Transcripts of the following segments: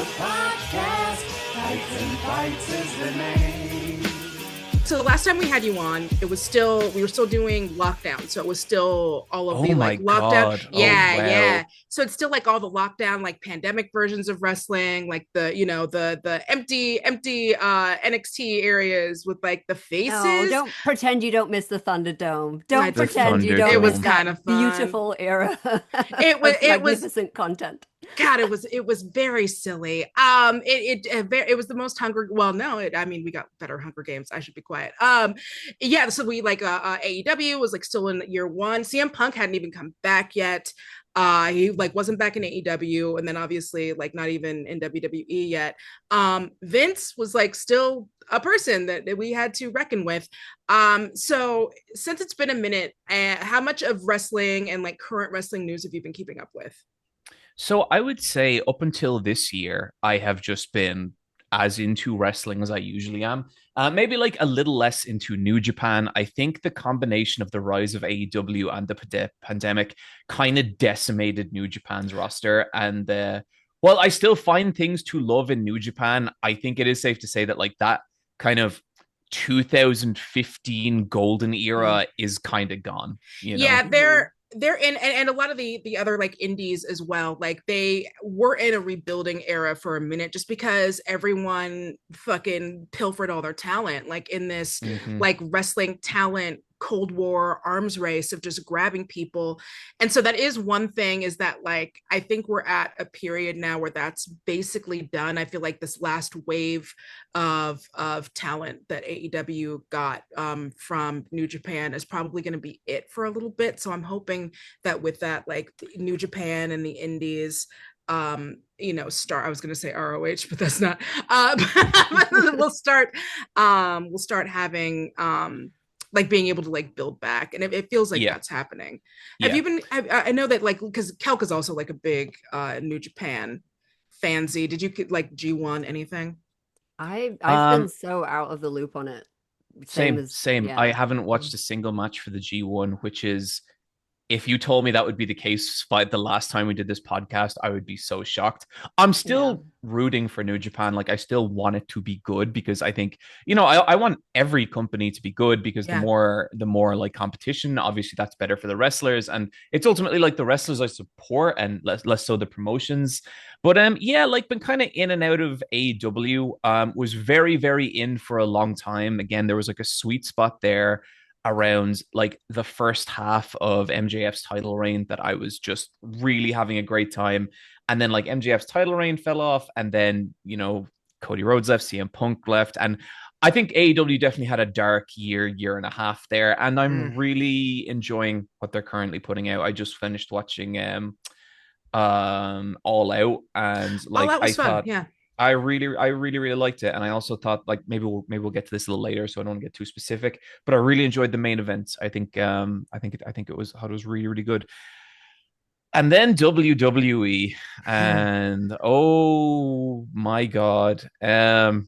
podcast. Fights and Fights is the name. So the last time we had you on, we were still doing lockdown. So it was still all of the like lockdown. God. Yeah. So it's still like all the lockdown, like pandemic versions of wrestling, like the empty NXT areas with like the faces. No, don't pretend you don't miss the Thunderdome. Don't The pretend you don't Thunderdome. miss It was that kind of fun. beautiful era. It was magnificent content. God, it was very silly. It was the most Hunger. Well, no, we got better Hunger Games. I should be quiet. Yeah. So we like AEW was like still in year one. CM Punk hadn't even come back yet. He like wasn't back in AEW, and then obviously like not even in WWE yet. Vince was like still a person that we had to reckon with. So since it's been a minute, how much of wrestling and like current wrestling news have you been keeping up with? So I would say up until this year, I have just been as into wrestling as I usually am. Maybe like a little less into New Japan. I think the combination of the rise of AEW and the pandemic kind of decimated New Japan's roster. And while I still find things to love in New Japan, I think it is safe to say that like that kind of 2015 golden era is kind of gone. You know? Yeah, they're in, and a lot of the other like indies as well, like they were in a rebuilding era for a minute just because everyone fucking pilfered all their talent like in this like wrestling talent Cold War arms race of just grabbing people. And so that is one thing, is that like I think we're at a period now where that's basically done. I feel like this last wave of talent that AEW got from New Japan is probably going to be it for a little bit. So I'm hoping that with that, like New Japan and the indies start, I was going to say ROH, but that's not we'll start having like being able to like build back, and it feels like that's happening. Have you been? I know that like because Kelk is also like a big New Japan fansy. Did you like G1 anything? I've been so out of the loop on it. Same. Yeah. I haven't watched a single match for the G1, which is, if you told me that would be the case despite the last time we did this podcast, I would be so shocked. I'm still rooting for New Japan. Like I still want it to be good because I think, I want every company to be good because the more like competition, obviously that's better for the wrestlers. And it's ultimately like the wrestlers I support and less so the promotions. But like been kind of in and out of AEW, was very, very in for a long time. Again, there was like a sweet spot there around like the first half of MJF's title reign that I was just really having a great time. And then like MJF's title reign fell off, and then, Cody Rhodes left, CM Punk left. And I think AEW definitely had a dark year and a half there. And I'm really enjoying what they're currently putting out. I just finished watching All Out, and like I thought I really liked it. And I also thought like maybe we'll get to this a little later, so I don't want to get too specific, but I really enjoyed the main event. I think it was really, really good. And then WWE, and oh my God. Let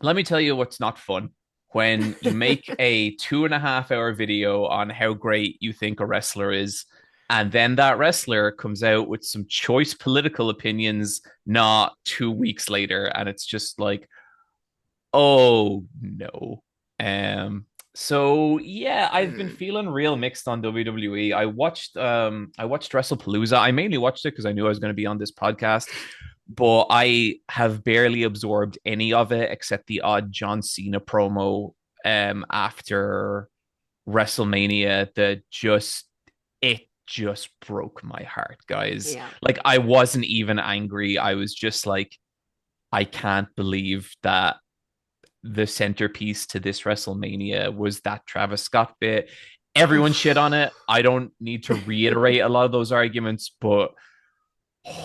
me tell you what's not fun. When you make a 2.5-hour video on how great you think a wrestler is, and then that wrestler comes out with some choice political opinions not 2 weeks later, and it's just like, oh no. So yeah, I've been feeling real mixed on WWE. I watched WrestlePalooza. I mainly watched it because I knew I was going to be on this podcast, but I have barely absorbed any of it except the odd John Cena promo after WrestleMania that just broke my heart, guys. Yeah. Like I wasn't even angry. I was just like, I can't believe that the centerpiece to this WrestleMania was that Travis Scott bit. Everyone shit on it. I don't need to reiterate a lot of those arguments, but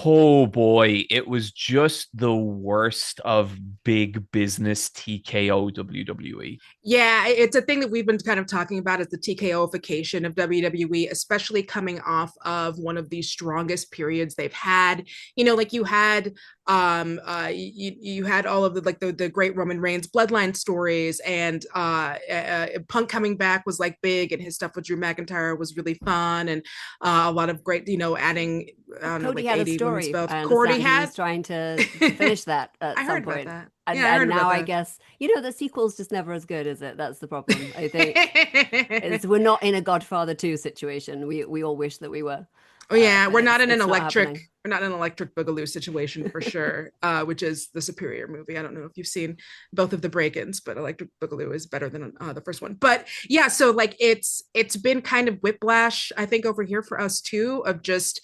oh boy, it was just the worst of big business TKO WWE. Yeah, it's a thing that we've been kind of talking about, is the TKOification of WWE, especially coming off of one of the strongest periods they've had. Like you had you had all of the great Roman Reigns bloodline stories, and Punk coming back was like big, and his stuff with Drew McIntyre was really fun, and a lot of great, adding Cody had a DVD story. women's belts. I Cordy understand he had was trying to finish that at I some heard point. about that. And, Yeah, I heard and about now I that. guess, the sequel's just never as good, is it? That's the problem. I think we're not in a Godfather 2 situation. We all wish that we were. Oh yeah, but we're not in an it's not electric. happening. We're not in an Electric Boogaloo situation for sure, which is the superior movie. I don't know if you've seen both of the break-ins, but Electric Boogaloo is better than the first one. But yeah, so like it's been kind of whiplash, I think, over here for us too, of just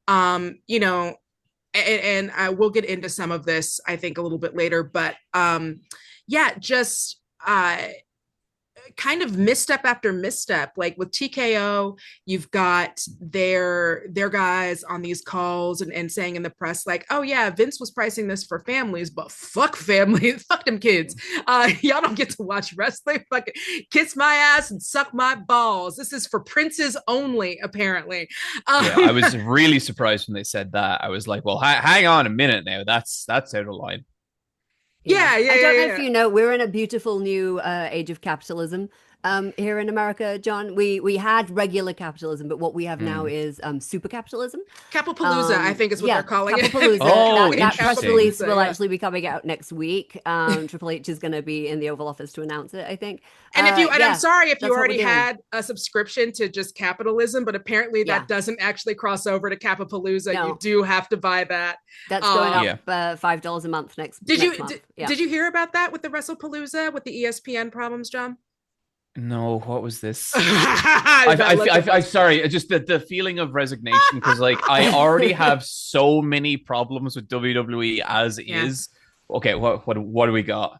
you know, and I will get into some of this, I think, a little bit later, but yeah, just kind of misstep after misstep. Like with TKO, you've got their guys on these calls and saying in the press, like, oh yeah, Vince was pricing this for families, but fuck families, fuck them kids. Y'all don't get to watch wrestling. Fucking kiss my ass and suck my balls. This is for princes only, apparently. Yeah, I was really surprised when they said that. I was like, well, hang on a minute now. That's out of line. Yeah. I don't know if you know, we're in a beautiful new age of capitalism here in America, John. We had regular capitalism, but what we have now is super capitalism. Capapalooza, I think is what they're calling Capapalooza. it. Oh, that press release will yeah. actually be coming out next week. Triple H is going to be in the Oval Office to announce it, I think. And if you, and I'm sorry if you that's what already we're doing. had a subscription to just capitalism, but apparently that doesn't actually cross over to Capapalooza. No. You do have to buy that. That's going up $5 a month next month. Did you hear about that with the WrestlePalooza with the ESPN problems, John? No, what was this? I'm sorry, just the feeling of resignation, because like I already have so many problems with WWE as is. Okay, what do we got?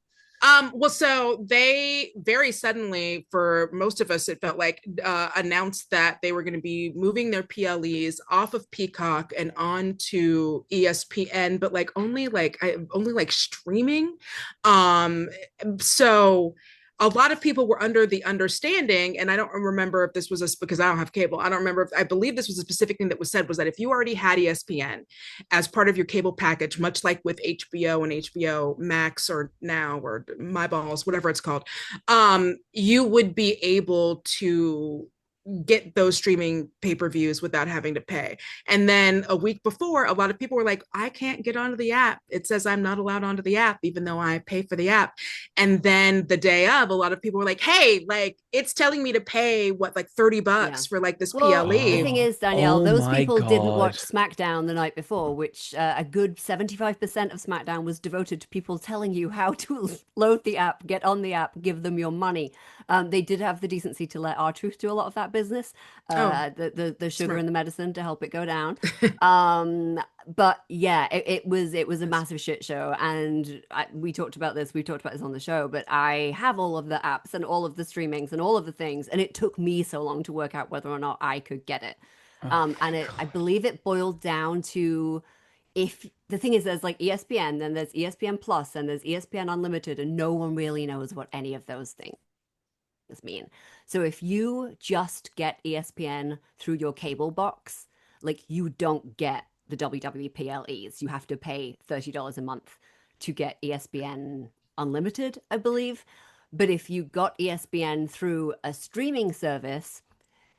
Well, so they very suddenly, for most of us, it felt like, announced that they were going to be moving their PLEs off of Peacock and onto ESPN, but only streaming. So a lot of people were under the understanding, and I don't remember if this was because I don't have cable. I don't remember if I believe this was a specific thing that was said, was that if you already had ESPN as part of your cable package, much like with HBO and HBO Max or Now or My Balls, whatever it's called, you would be able to get those streaming pay-per-views without having to pay. And then a week before, a lot of people were like, I can't get onto the app. It says I'm not allowed onto the app, even though I pay for the app. And then the day of, a lot of people were like, hey, it's telling me to pay $30 for this PLE. The thing is, Danielle, those people didn't watch SmackDown the night before, which a good 75% of SmackDown was devoted to people telling you how to load the app, get on the app, give them your money. They did have the decency to let R-Truth do a lot of that business, the sugar and the medicine to help it go down. But yeah, it was a massive shit show, and we talked about this on the show, but I have all of the apps and all of the streamings and all of the things, and it took me so long to work out whether or not I could get it. I believe it boiled down to, if the thing is, there's ESPN, then there's ESPN Plus, and there's ESPN Unlimited, and no one really knows what any of those things mean. So if you just get ESPN through your cable box, you don't get the WWE PLEs. You have to pay $30 a month to get ESPN Unlimited, I believe. But if you got ESPN through a streaming service,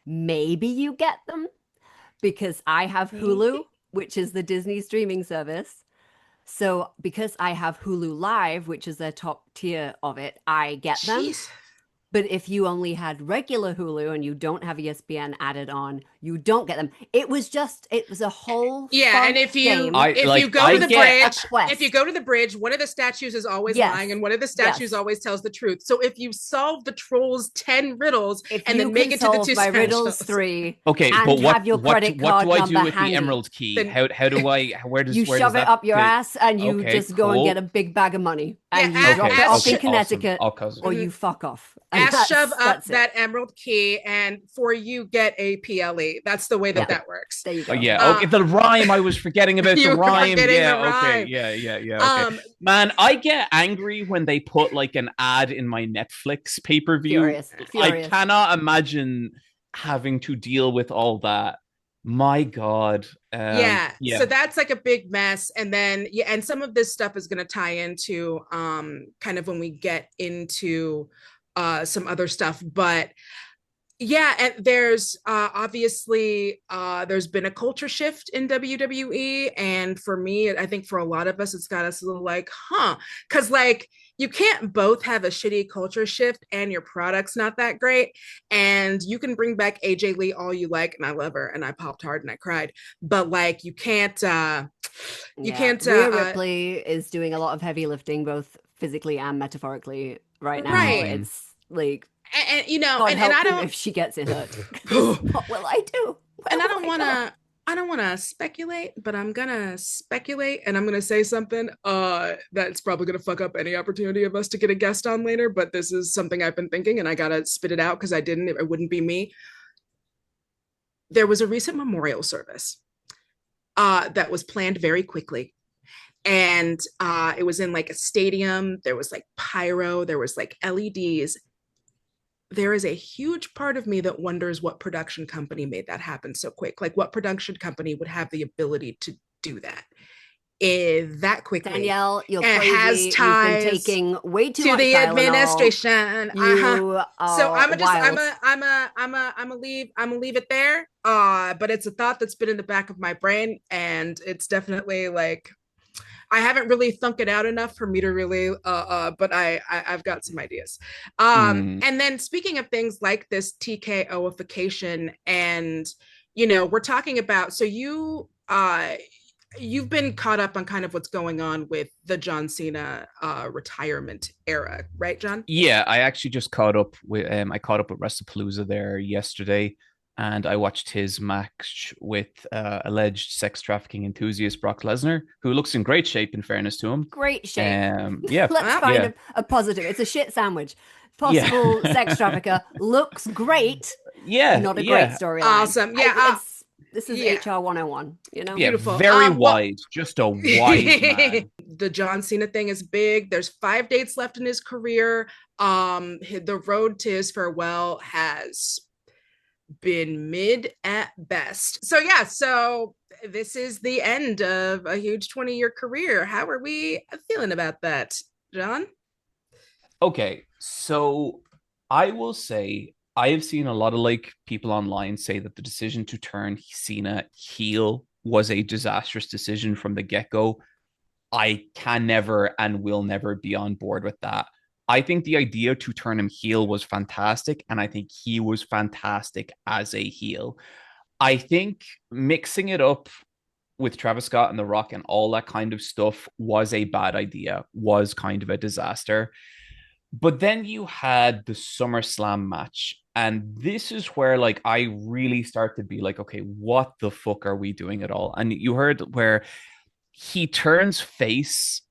maybe you get them, because I have Hulu, which is the Disney streaming service. So because I have Hulu Live, which is their top tier of it, I get them. Jeez. But if you only had regular Hulu and you don't have ESPN added on, you don't get them. It was a whole and if you go to the bridge, one of the statues is always lying, and one of the statues always tells the truth. So if you solve the Trolls 10 riddles and then make it to the two my riddles 3, okay, and but have your credit card what do I do number with handy, the Emerald Key? How do I? Where does you shove it up your ass and you just go and get a big bag of money and you drop it off in Connecticut, or you fuck off. Shove up that Emerald Key, and for you get a PLE. That's the way that works. There you go. The rhyme. I was forgetting about the rhyme. Okay. Rhyme. Okay. Man, I get angry when they put an ad in my Netflix pay-per-view. Furious. I cannot imagine having to deal with all that. My God. So that's a big mess. And then, and some of this stuff is going to tie into kind of when we get into some other stuff. But Yeah, and there's obviously there's been a culture shift in WWE, and for me, I think for a lot of us, it's got us a little like, huh, because like you can't both have a shitty culture shift and your product's not that great, and you can bring back AJ Lee all you like, and I love her, and I popped hard and I cried, but like you Yeah, can't Rhea Ripley is doing a lot of heavy lifting, both physically and metaphorically right now. right, It's like, and you know, God and help I him don't. if she gets it hurt. 'Cause what will I do? Where And I will don't I want go? to I don't want to speculate, but I'm gonna speculate and I'm gonna say something that's probably gonna fuck up any opportunity of us to get a guest on later. But this is something I've been thinking, and I gotta spit it out because I didn't. It wouldn't be me. There was a recent memorial service that was planned very quickly, and it was in like a stadium. There was like pyro. There was like LEDs. There is a huge part of me that wonders what production company made that happen so quick. Like, what production company would have the ability to do that that quickly Danielle, you're and has crazy. You've been ties taking way too to much the Tylenol. administration? You So are wild. I'm gonna leave it there. But it's a thought that's been in the back of my brain, and it's definitely like I haven't really thunk it out enough for me to really but I've got some ideas. And then speaking of things like this TKOification, and we're talking about, so you've been caught up on kind of what's going on with the John Cena retirement era, right, John? Yeah, I actually just caught up with I caught up with Wrestlepalooza there yesterday, and I watched his match with alleged sex trafficking enthusiast Brock Lesnar, who looks in great shape, in fairness to him. Great shape. Yeah, Let's find a positive. It's a shit sandwich. Possible yeah, sex trafficker looks great. yeah, Not a great yeah, storyline. Awesome. Yeah. This is Yeah. HR 101, you know? yeah. Beautiful. Very Well, wise, just a wise man. the John Cena thing is big. There's 5 dates left in his career. The road to his farewell has been mid at best. So yeah, so this is the end of a huge 20-year career. How are we feeling about that, John? Okay, so I will say I have seen a lot of like people online say that the decision to turn Cena heel was a disastrous decision from the get-go. I can never and will never be on board with that. I think the idea to turn him heel was fantastic, and I think he was fantastic as a heel. I think mixing it up with Travis Scott and The Rock and all that kind of stuff was a bad idea, was kind of a disaster. But then you had the SummerSlam match. And this is where like I really start to be like, okay, what the fuck are we doing at all? And you heard where he turns face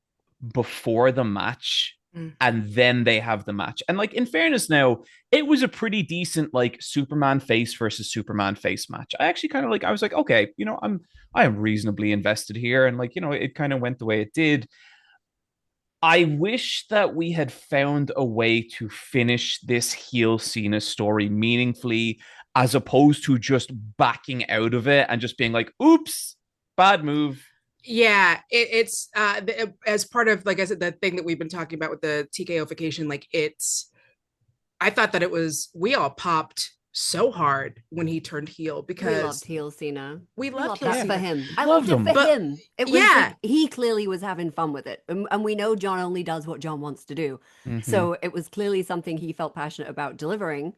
before the match and then they have the match. And like in fairness now, it was a pretty decent like Superman face versus Superman face match. I actually kind of like I was like, okay, I am reasonably invested here. And like, it kind of went the way it did. I wish that we had found a way to finish this heel Cena story meaningfully, as opposed to just backing out of it and just being like, oops, bad move. Yeah, it's as part of, like I said, the thing that we've been talking about with the TKOification, like I thought that we all popped so hard when he turned heel, because we loved heel Cena. We loved that Cena. For him. I loved it for him. It was like, he clearly was having fun with it. And we know John only does what John wants to do. Mm-hmm. So it was clearly something he felt passionate about delivering.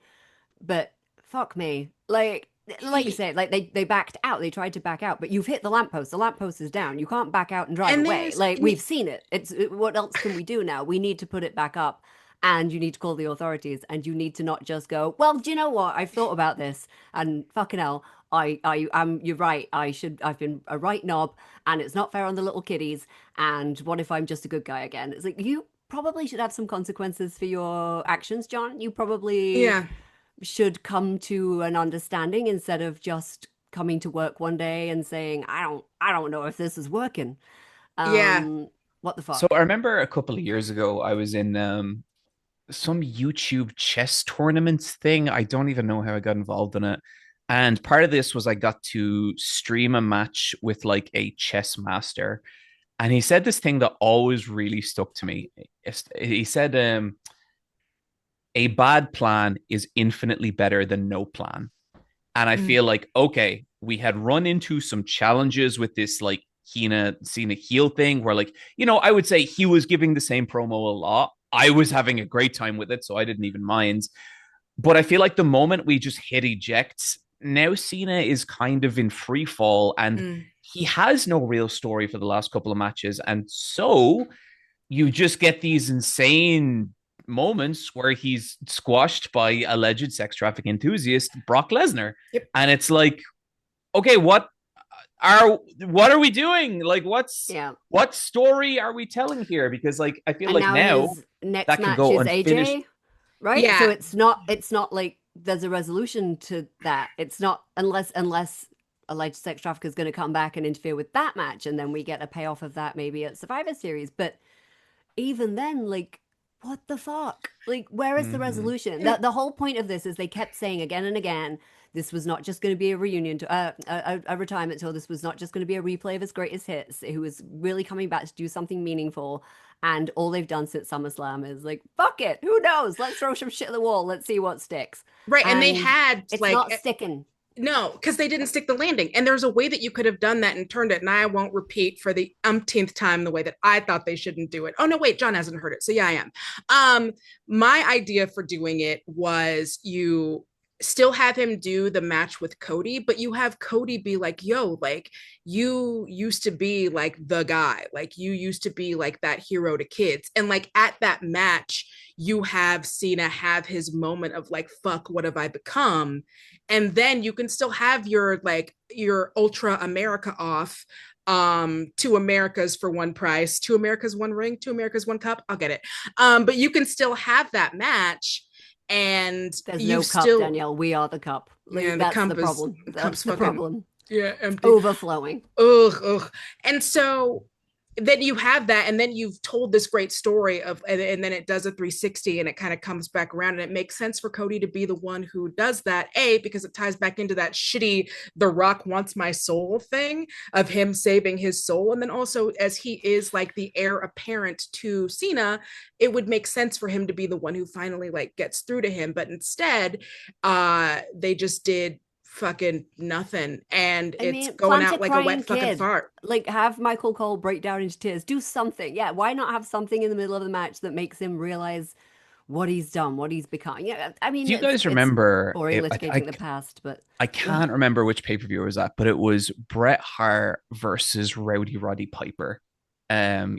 But fuck me. Like you said, like they backed out. They tried to back out, but you've hit the lamppost. The lamppost is down. You can't back out and drive away. Like, we've seen it. What else can we do now? We need to put it back up. And you need to call the authorities, and you need to not just go, well, do you know what? I've thought about this, and fucking hell, you're right. I've been a right knob, and it's not fair on the little kiddies. And what if I'm just a good guy again? It's like, you probably should have some consequences for your actions, John. You probably should come to an understanding instead of just coming to work one day and saying, I don't know if this is working. What the fuck? So I remember a couple of years ago, I was in some YouTube chess tournaments thing. I don't even know how I got involved in it. And part of this was I got to stream a match with like a chess master. And he said this thing that always really stuck to me. He said, a bad plan is infinitely better than no plan. And I feel like, okay, we had run into some challenges with this like Cena heel thing where, like, you know, I would say he was giving the same promo a lot. I was having a great time with it, so I didn't even mind. But I feel like the moment we just hit eject, now Cena is kind of in free fall and he has no real story for the last couple of matches. And so you just get these insane moments where he's squashed by alleged sex trafficking enthusiast Brock Lesnar. Yep. And it's like, okay, what are we doing? Like, what story are we telling here? Because like I feel like now his next that match can go is unfinished. AJ, right? Yeah. So it's not like there's a resolution to that. It's not unless alleged sex trafficker is going to come back and interfere with that match, and then we get a payoff of that maybe at Survivor Series. But even then, like, what the fuck? Like, where is the resolution? The whole point of this is they kept saying again and again, this was not just going to be a reunion, a retirement tour. This was not just going to be a replay of his greatest hits. Who was really coming back to do something meaningful. And all they've done since SummerSlam is like, fuck it. Who knows? Let's throw some shit at the wall. Let's see what sticks. Right. And they had it's like not sticking. No, because they didn't stick the landing. And there's a way that you could have done that and turned it. And I won't repeat for the umpteenth time the way that I thought they shouldn't do it. Oh, no, wait, John hasn't heard it. So yeah, I am. My idea for doing it was you still have him do the match with Cody, but you have Cody be like, yo, like you used to be like the guy, like you used to be like that hero to kids. And like at that match, you have Cena have his moment of like, fuck, what have I become? And then you can still have your like your Ultra America off, 2 Americas for one price, 2 Americas, 1 ring, 2 Americas, 1 cup. I'll get it. But you can still have that match. And there's no cup, Danielle. We are the cup. Like, yeah, that's the problem. That's the problem. Yeah, empty. Overflowing. Ugh. And so then you have that, and then you've told this great story of, and then it does a 360 and it kind of comes back around, and it makes sense for Cody to be the one who does that, because it ties back into that shitty The Rock wants my soul thing of him saving his soul. And then also, as he is like the heir apparent to Cena, it would make sense for him to be the one who finally like gets through to him. But instead they just did fucking nothing, and it's going out like a wet fucking fart. Like, have Michael Cole break down into tears, do something. Yeah, why not have something in the middle of the match that makes him realize what he's done, what he's become? Yeah, I mean, do you guys remember litigating the past? But I can't remember which pay-per-view it was at, but it was Bret Hart versus Rowdy Roddy Piper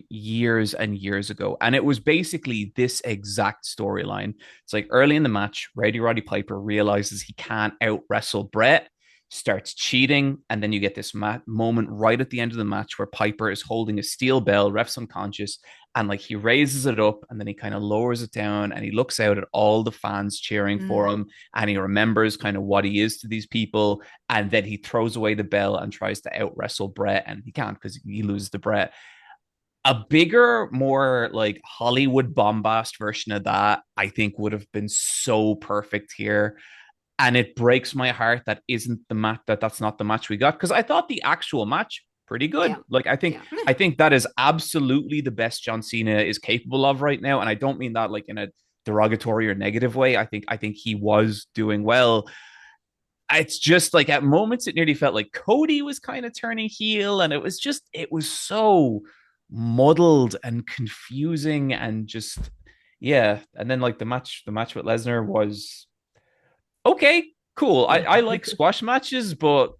years and years ago, and it was basically this exact storyline. It's like early in the match, Rowdy Roddy Piper realizes he can't out wrestle Bret, starts cheating, and then you get this moment right at the end of the match where Piper is holding a steel bell, ref's unconscious, and like he raises it up and then he kind of lowers it down and he looks out at all the fans cheering for him, and he remembers kind of what he is to these people, and then he throws away the bell and tries to out wrestle Bret, and he can't because he loses to Bret. A bigger, more like Hollywood bombast version of that, I think, would have been so perfect here. And it breaks my heart that isn't the match, that's not the match we got, because I thought the actual match pretty good. Like I think that is absolutely the best John Cena is capable of right now, and I don't mean that like in a derogatory or negative way. I think he was doing well. It's just like at moments it nearly felt like Cody was kind of turning heel, and it was so muddled and confusing, and just and then like the match with Lesnar was okay, cool. I like squash matches, but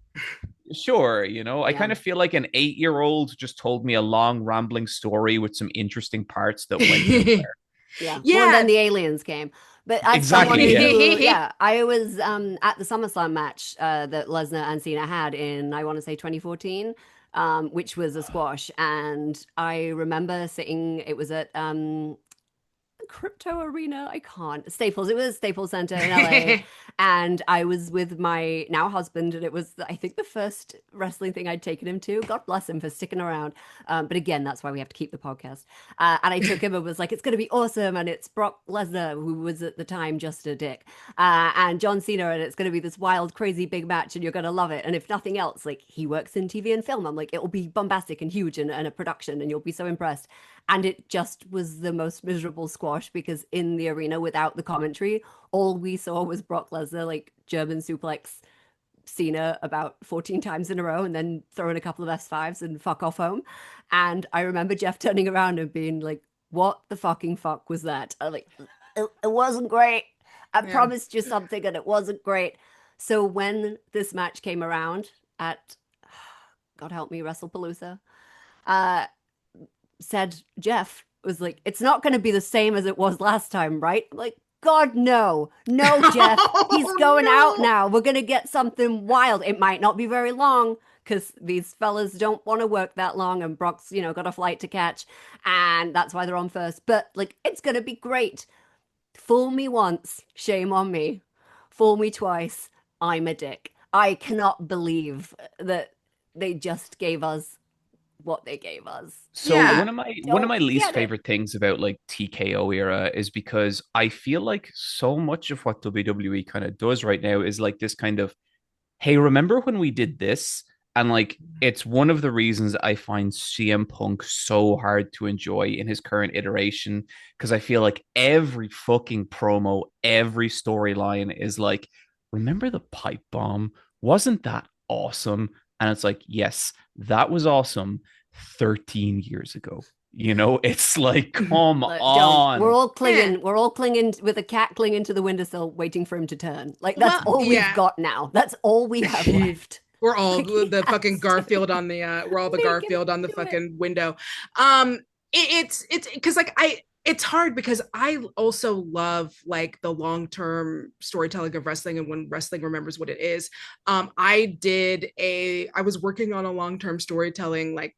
sure, I kind of feel like an 8-year-old just told me a long rambling story with some interesting parts that went nowhere. Well, and then the aliens came. But as exactly, I was at the SummerSlam match that Lesnar and Cena had in, I want to say 2014. Which was a squash, and I remember sitting. It was at Crypto Arena. Staples. It was Staples Center in LA, and I was with my now husband, and it was, I think, the first wrestling thing I'd taken him to. God bless him for sticking around. But again, that's why we have to keep the podcast. And I took him and was like, "It's going to be awesome," and it's Brock Lesnar, who was at the time just a dick, and John Cena, and it's going to be this wild, crazy big match, and you're going to love it. And if nothing else, like, he works in TV and film. I'm like, it will be bombastic and huge and a production, and you'll be so impressed. And it just was the most miserable squash Walsh, because in the arena without the commentary, all we saw was Brock Lesnar like German suplex Cena about 14 times in a row and then throw in a couple of S5s and fuck off home. And I remember Jeff turning around and being like, what the fucking fuck was that? I'm like, it wasn't great. I promised you something and it wasn't great. So when this match came around at, God help me, WrestlePalooza, said Jeff was like, it's not going to be the same as it was last time, right? I'm like, God, no, Jeff, he's going out now. We're going to get something wild. It might not be very long because these fellas don't want to work that long and Brock's, got a flight to catch and that's why they're on first. But like, it's going to be great. Fool me once, shame on me. Fool me twice, I'm a dick. I cannot believe that they just gave us what they gave us. So one of my least favorite things about like TKO era is because I feel like so much of what WWE kind of does right now is like this kind of, hey, remember when we did this? And like, it's one of the reasons I find CM Punk so hard to enjoy in his current iteration, because I feel like every fucking promo, every storyline is like, remember the pipe bomb? Wasn't that awesome? And it's like, yes, that was awesome 13 years ago. It's like, come on. We're all clinging with a cat clinging to the windowsill, waiting for him to turn. Like, that's all we've got now. That's all we have left. We're all the fucking Garfield on the Garfield on the fucking window. It's because like it's hard because I also love like the long-term storytelling of wrestling and when wrestling remembers what it is. I was working on a long-term storytelling like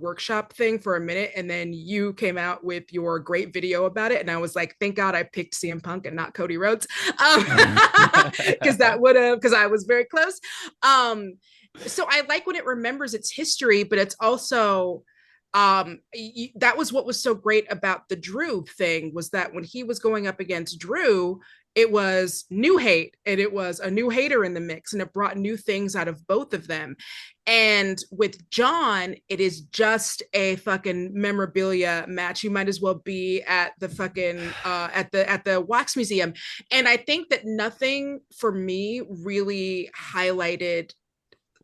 workshop thing for a minute, and then you came out with your great video about it, and I was like, thank God I picked CM Punk and not Cody Rhodes, because I was very close. So I like when it remembers its history, but it's also that was what was so great about the Drew thing, was that when he was going up against Drew, it was new hate and it was a new hater in the mix, and it brought new things out of both of them. And with John, it is just a fucking memorabilia match. You might as well be at the fucking at the wax museum. And I think that nothing for me really highlighted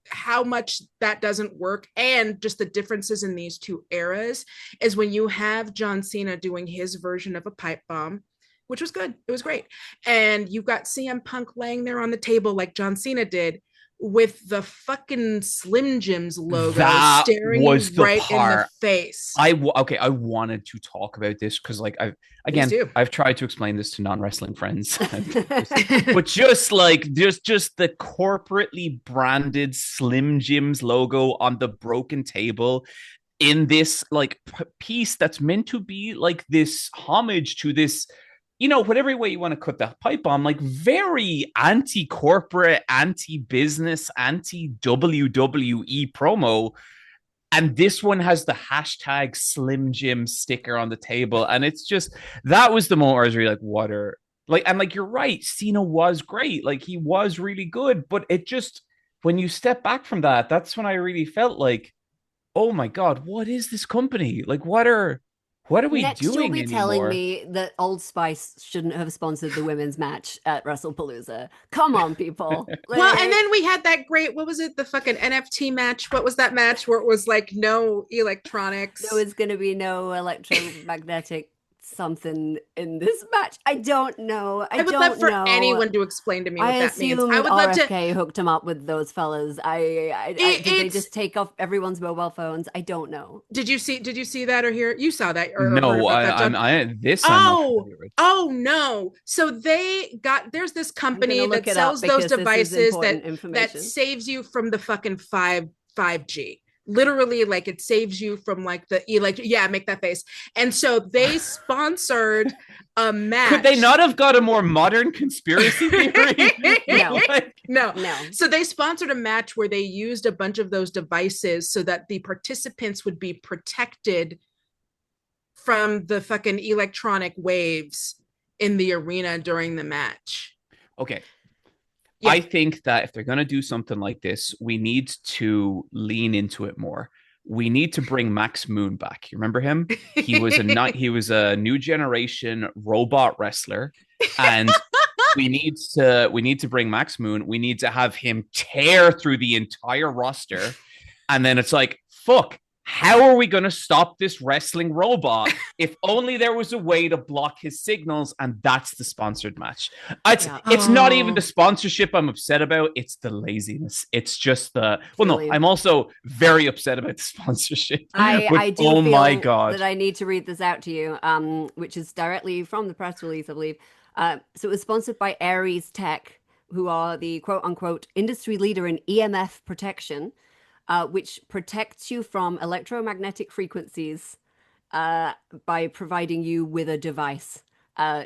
how much that doesn't work, and just the differences in these two eras is when you have John Cena doing his version of a pipe bomb, which was good. It was great. And you've got CM Punk laying there on the table like John Cena did with the fucking Slim Jims logo that staring was you right in the face. I wanted to talk about this because like I've tried to explain this to non-wrestling friends, but just the corporately branded Slim Jims logo on the broken table in this like piece that's meant to be like this homage to this, whatever way you want to cut that pipe bomb, like very anti-corporate, anti-business, anti-WWE promo. And this one has the hashtag Slim Jim sticker on the table. And it's just, that was the moment where I was really like, what are, like, and like, you're right, Cena was great. Like, he was really good. But it just, when you step back from that, that's when I really felt like, oh my God, what is this company? Like, what are we Next, doing you'll be anymore? telling me that Old Spice shouldn't have sponsored the women's match at WrestlePalooza. Come on, people. Well, and then we had that great, what was it, the fucking NFT match? What was that match where it was like no electronics? There was going to be no electromagnetic something in this match. I don't know. I would love for anyone to explain to me what that means. I would love to hooked him up with those fellas. Did they just take off everyone's mobile phones? I don't know. Did you see that or hear? You saw that? Or no, I'm Oh no! So there's this company that sells those devices that saves you from the fucking 5G. Literally, like, it saves you from like make that face. And so they sponsored a match. Could they not have got a more modern conspiracy theory? No. So they sponsored a match where they used a bunch of those devices so that the participants would be protected from the fucking electronic waves in the arena during the match. Okay. Yeah. I think that if they're going to do something like this, we need to lean into it more. we need to bring Max Moon back. You remember him? He was a new generation robot wrestler, and we need to bring Max Moon. We need to have him tear through the entire roster, and then it's like, fuck. How are we going to stop this wrestling robot? If only there was a way to block his signals, and that's the sponsored match. It's not even the sponsorship I'm upset about. It's the laziness. It's just I'm also very upset about the sponsorship. I do feel my God. that I need to read this out to you, which is directly from the press release, I believe. So it was sponsored by Aries Tech, who are the quote-unquote industry leader in EMF protection, which protects you from electromagnetic frequencies by providing you with a device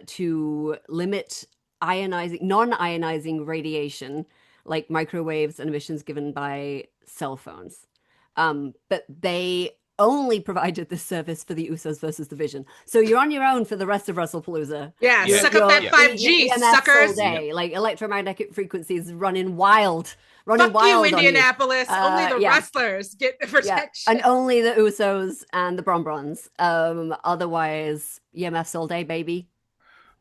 to limit non-ionizing radiation, like microwaves and emissions given by cell phones. But they only provided this service for the Usos versus the Vision. So you're on your own for the rest of WrestlePalooza. Yeah, suck up that 5G, suckers. All day, like electromagnetic frequocies running wild. Fuck you, Indianapolis. Only the wrestlers get the protection. Yeah. And only the Usos and the Bron-Brons. Otherwise, EMFs all day, baby.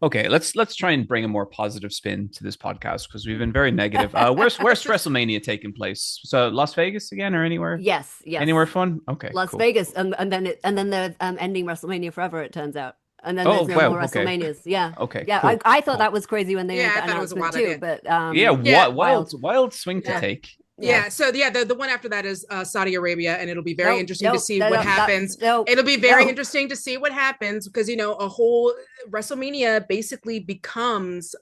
Okay, let's try and bring a more positive spin to this podcast because we've been very negative. Where's WrestleMania taking place? So Las Vegas again or anywhere? Yes. Anywhere fun? Okay, Las cool. Vegas, and then they're ending WrestleMania forever. It turns out, and then there's no more WrestleManias. Yeah. Okay. Yeah, cool. I thought that was crazy when they made that announcement too. But wild swing to take. Yeah. So the one after that is Saudi Arabia, and it'll be very interesting to see what happens. It'll be very interesting to see what happens because a whole WrestleMania basically becomes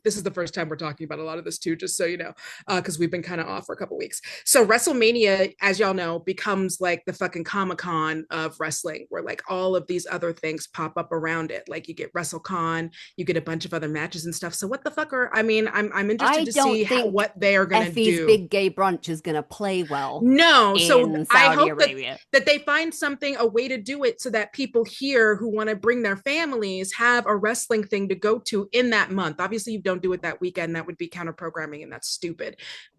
this is the first time we're talking about a lot of this too, just so you know, because we've been kind of off for a couple weeks. So WrestleMania, as y'all know, becomes like the fucking Comic-Con of wrestling, where like all of these other things pop up around it. Like you get WrestleCon, you get a bunch of other matches and stuff. So what the fuck I'm interested to see what they are going to do. Big gay brunch is going to play well. No, so I hope that they find a way to do it so that people here who want to bring their families have a wrestling thing to go to in that month. Obviously, you don't do it that weekend. That would be counter programming, and that's stupid.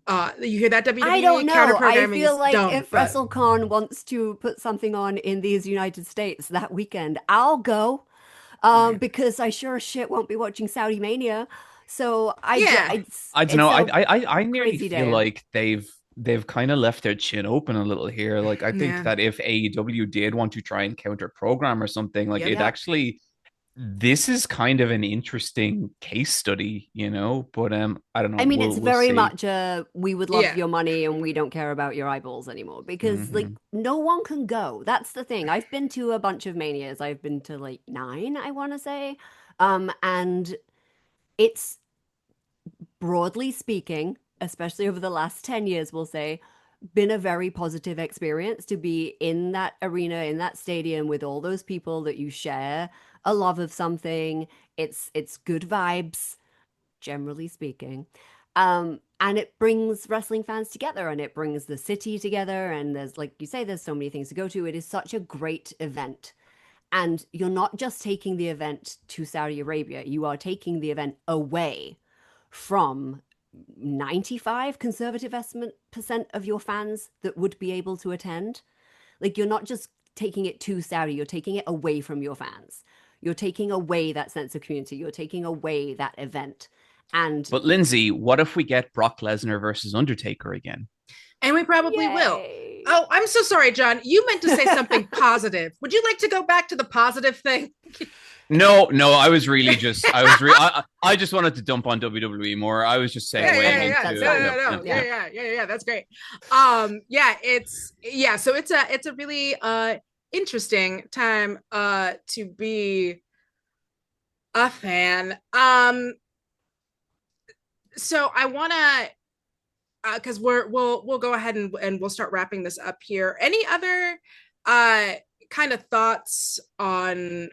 You hear that, WWE? I don't know. I feel like if WrestleCon wants to put something on in these United States that weekend, I'll go because I sure as shit won't be watching Saudi Mania. So I don't know. I nearly feel like they've kind of left their chin open a little here. Like I think that if AEW did want to try and counter program or something, like actually, this is kind of an interesting case study, But I don't know. I mean, it's very much we would love your money and we don't care about your eyeballs anymore because like no one can go. That's the thing. I've been to a bunch of manias. I've been to like 9, I want to say, and it's broadly speaking, especially over the last 10 years, we'll say, been a very positive experience to be in that arena, in that stadium with all those people that you share a love of something. It's good vibes, generally speaking. And it brings wrestling fans together and it brings the city together. And there's, like you say, there's so many things to go to. It is such a great event. And you're not just taking the event to Saudi Arabia, you are taking the event away from 95 conservative estimate % of your fans that would be able to attend. Like you're not just taking it to Saudi, you're taking it away from your fans. You're taking away that sense of community. You're taking away that event. But Lindsey, what if we get Brock Lesnar versus Undertaker again? And we probably will. Oh, I'm so sorry, John. You meant to say something positive. Would you like to go back to the positive thing? No, I was really just, I just wanted to dump on WWE more. I was just saying, yeah, that's great. So it's a really interesting time to be a fan. So I want to, because we'll go ahead and we'll start wrapping this up here. Any other kind of thoughts on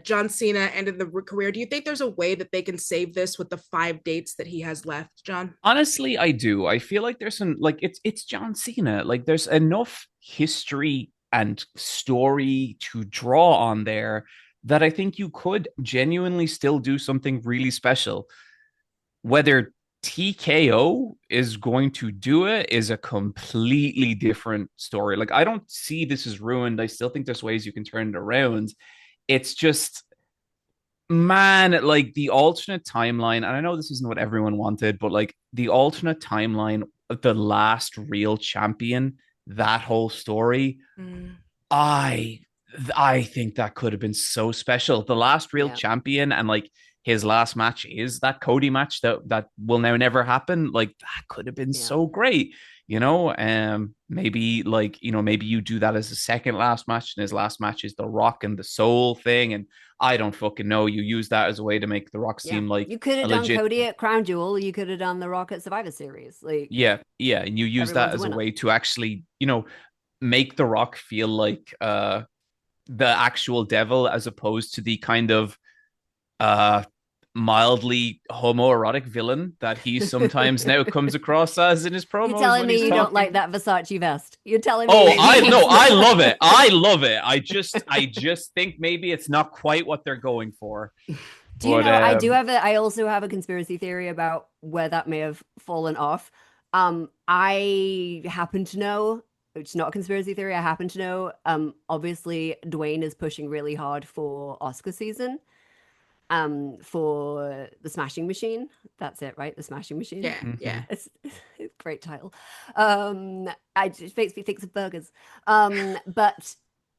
John Cena ending the career? Do you think there's a way that they can save this with the 5 dates that he has left, John? Honestly, I do. I feel like there's some, like, it's John Cena. Like there's enough history and story to draw on there that I think you could genuinely still do something really special. Whether TKO is going to do it is a completely different story. Like, I don't see this as ruined. I still think there's ways you can turn it around. It's just, man, like the alternate timeline, and I know this isn't what everyone wanted, but like the alternate timeline of the last real champion, that whole story, I I think that could have been so special. The last real champion, and like his last match is that Cody match that will now never happen. Like, that could have been so great, you know. Maybe, like, you know, maybe you do that as a second last match, and his last match is the Rock and the Soul thing, and I don't fucking know. You use that as a way to make the Rock seem like you could have a done legit Cody at Crown Jewel. You could have done the Rock at Survivor Series. Like, yeah, and you use that as a winner. way to actually, you know, make the Rock feel like the actual devil, as opposed to the kind of mildly homoerotic villain that he sometimes now comes across as in his promos. You're telling when me he's you talking. don't like that Versace vest? You're telling me? Oh, I love it. I love it. I just think maybe it's not quite what they're going for. Do you know? I also have a conspiracy theory about where that may have fallen off. I happen to know. It's not a conspiracy theory. I happen to know. Obviously, Dwayne is pushing really hard for Oscar season. For the Smashing Machine. That's it, right? The Smashing Machine. Yeah. It's a great title. It just makes me think of burgers. But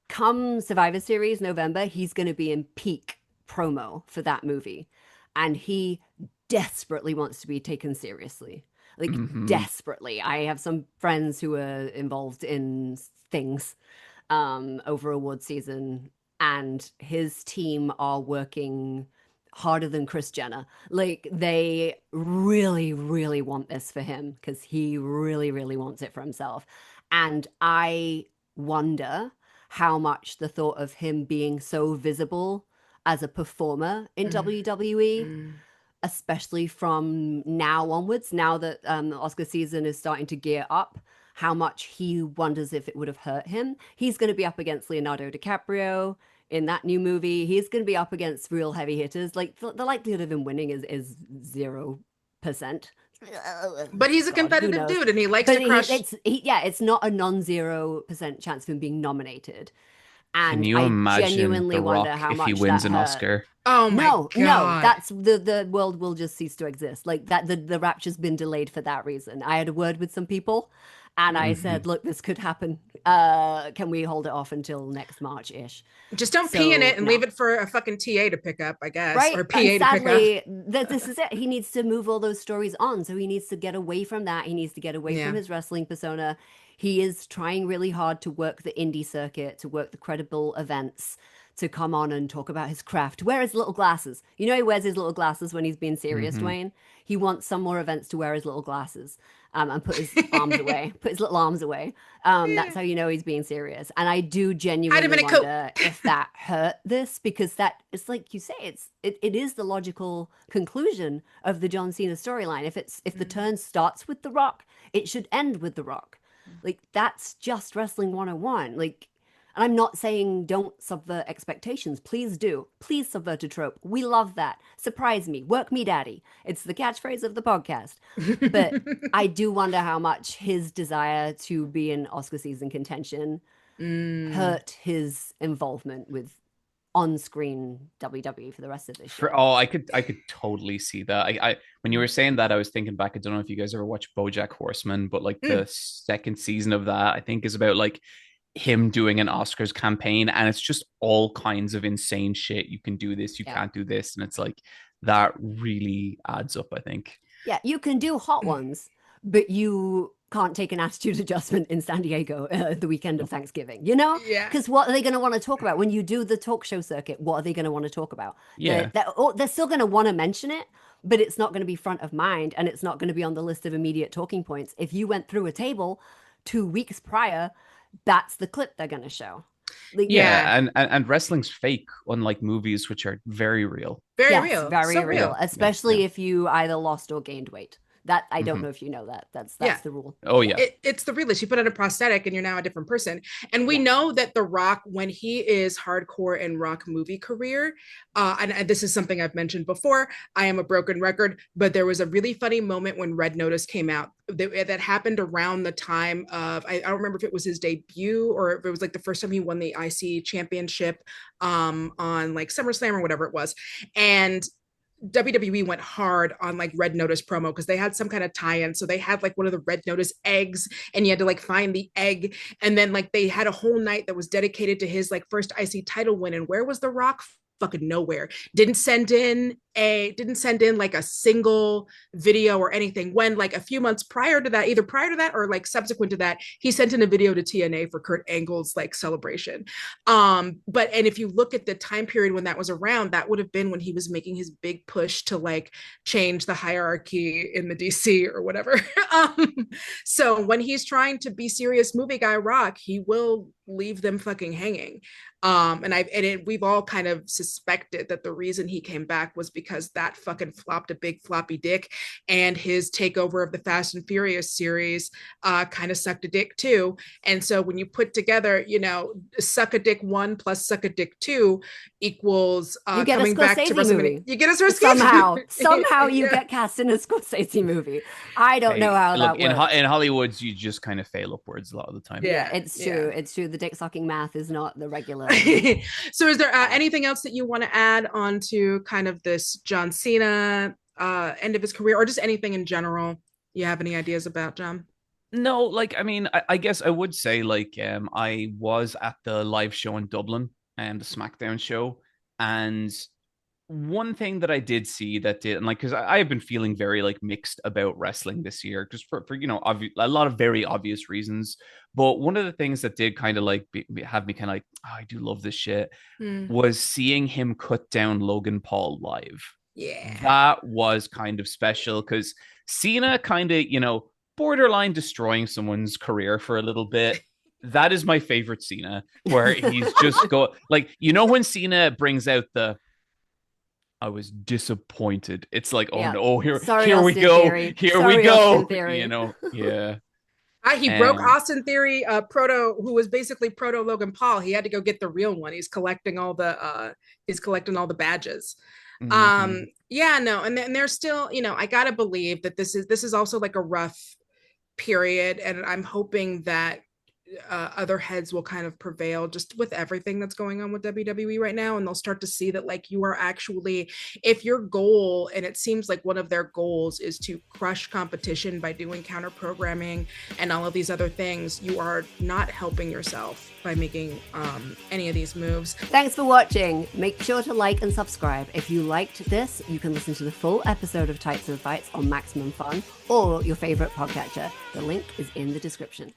come Survivor Series November, he's going to be in peak promo for that movie, and he desperately wants to be taken seriously. Like, desperately. I have some friends who are involved in things over award season, and his team are working harder than Kris Jenner. Like, they really, really want this for him because he really, really wants it for himself. And I wonder how much the thought of him being so visible as a performer in WWE, especially from now onwards, now that the Oscar season is starting to gear up, how much he wonders if it would have hurt him. He's going to be up against Leonardo DiCaprio in that new movie. He's going to be up against real heavy hitters. Like, the likelihood of him winning is 0%. But he's a competitive dude, and he likes to crush. It's not a non-0% chance of him being nominated. And can you imagine genuinely The Rock wonder how if much he wins that an hurt. Oscar? Oh my God. No, that's the world will just cease to exist. Like, that the rapture's been delayed for that reason. I had a word with some people, and I said, look, this could happen. Can we hold it off until next March-ish? Just don't pee in it and leave it for a fucking TA to pick up, I guess. Right. Or PA and to sadly, pick up. This is it. He needs to move all those stories on. So he needs to get away from that. He needs to get away from his wrestling persona. He is trying really hard to work the indie circuit, to work the credible events, to come on and talk about his craft. Wear his little glasses. You know, he wears his little glasses when he's being serious, Dwayne. He wants some more events to wear his little glasses and put his arms away, put his little arms away. That's how you know he's being serious. And I do genuinely wonder if that hurt this, because that, it's like you say, it is the logical conclusion of the John Cena storyline. If the turn starts with The Rock, it should end with The Rock. Like, that's just wrestling 101. Like, and I'm not saying don't subvert expectations. Please do. Please subvert a trope. We love that. Surprise me. Work me, daddy. It's the catchphrase of the podcast. But I do wonder how much his desire to be in Oscar season contention hurt his involvement with on-screen WWE for the rest of this show. I could totally see that. I when you were saying that, I was thinking back. I don't know if you guys ever watched BoJack Horseman, but like the second season of that, I think, is about like him doing an Oscars campaign, and it's just all kinds of insane shit. You can do this, you can't do this, and it's like that really adds up, I think. Yeah, you can do hot ones, but you can't take an attitude adjustment in San Diego the weekend of Thanksgiving, you know? Yeah. Because what are they going to want to talk about? When you do the talk show circuit, what are they going to want to talk about? Yeah. They're still going to want to mention it, but it's not going to be front of mind, and it's not going to be on the list of immediate talking points. If you went through a table 2 weeks prior, that's the clip they're going to show. Like, and wrestling's fake, unlike movies, which are very real. Very real. Very so real. Especially if you either lost or gained weight. That I don't know if you know that. That's the rule. Oh yeah. It's the realist. You put on a prosthetic and you're now a different person. And we know that The Rock, when he is hardcore in Rock movie career, and this is something I've mentioned before, I am a broken record, but there was a really funny moment when Red Notice came out that happened around the time of, I don't remember if it was his debut or if it was like the first time he won the IC championship on like SummerSlam or whatever it was. And WWE went hard on like Red Notice promo because they had some kind of tie-in. So they had like one of the Red Notice eggs and you had to like find the egg. And then like they had a whole night that was dedicated to his like first IC title win. And where was The Rock? Fucking nowhere. Didn't send in like a single video or anything, when like a few months prior to that, either prior to that or like subsequent to that, he sent in a video to TNA for Kurt Angle's like celebration. And if you look at the time period when that was around, that would have been when he was making his big push to like change the hierarchy in the DC or whatever. So when he's trying to be serious movie guy Rock, he will leave them fucking hanging. We've all kind of suspected that the reason he came back was because that fucking flopped a big floppy dick, and his takeover of the Fast and Furious series kind of sucked a dick too. And so when you put together, you know, suck a dick 1 plus suck a dick 2 equals you get coming a back to movie. You get a Scorsese somehow you get cast in a Scorsese movie. I don't know how that works. In Hollywoods, you just kind of fail upwards a lot of the time. Yeah, it's true. It's true. The dick sucking math is not the regular. So is there anything else that you want to add on to kind of this John Cena end of his career, or just anything in general you have any ideas about, John? No, like, I mean, I guess I would say, like, I was at the live show in Dublin, and the SmackDown show, and one thing that I did see that did, and like, because I've been feeling very like mixed about wrestling this year, just for you know, a lot of very obvious reasons. But one of the things that did kind of like have me kind of like, oh, I do love this shit, was seeing him cut down Logan Paul live. Yeah, that was kind of special, because Cena kind of, you know, borderline destroying someone's career for a little bit. That is my favorite Cena, where he's just like, you know, when Cena brings out the I was disappointed. It's like, oh no, here we go. Theory. Here we go. You know, yeah. He broke Austin Theory, who was basically proto Logan Paul. He had to go get the real one. He's collecting all the badges. Mm-hmm. Yeah, no, and there's still, you know, I gotta believe that this is also like a rough period, and I'm hoping that other heads will kind of prevail just with everything that's going on with WWE right now, and they'll start to see that like you are actually, if your goal, and it seems like one of their goals is to crush competition by doing counter programming and all of these other things, you are not helping yourself by making any of these moves. Thanks for watching. Make sure to like and subscribe. If you liked this, you can listen to the full episode of Tights and Fights on Maximum Fun or your favorite podcatcher. The link is in the description.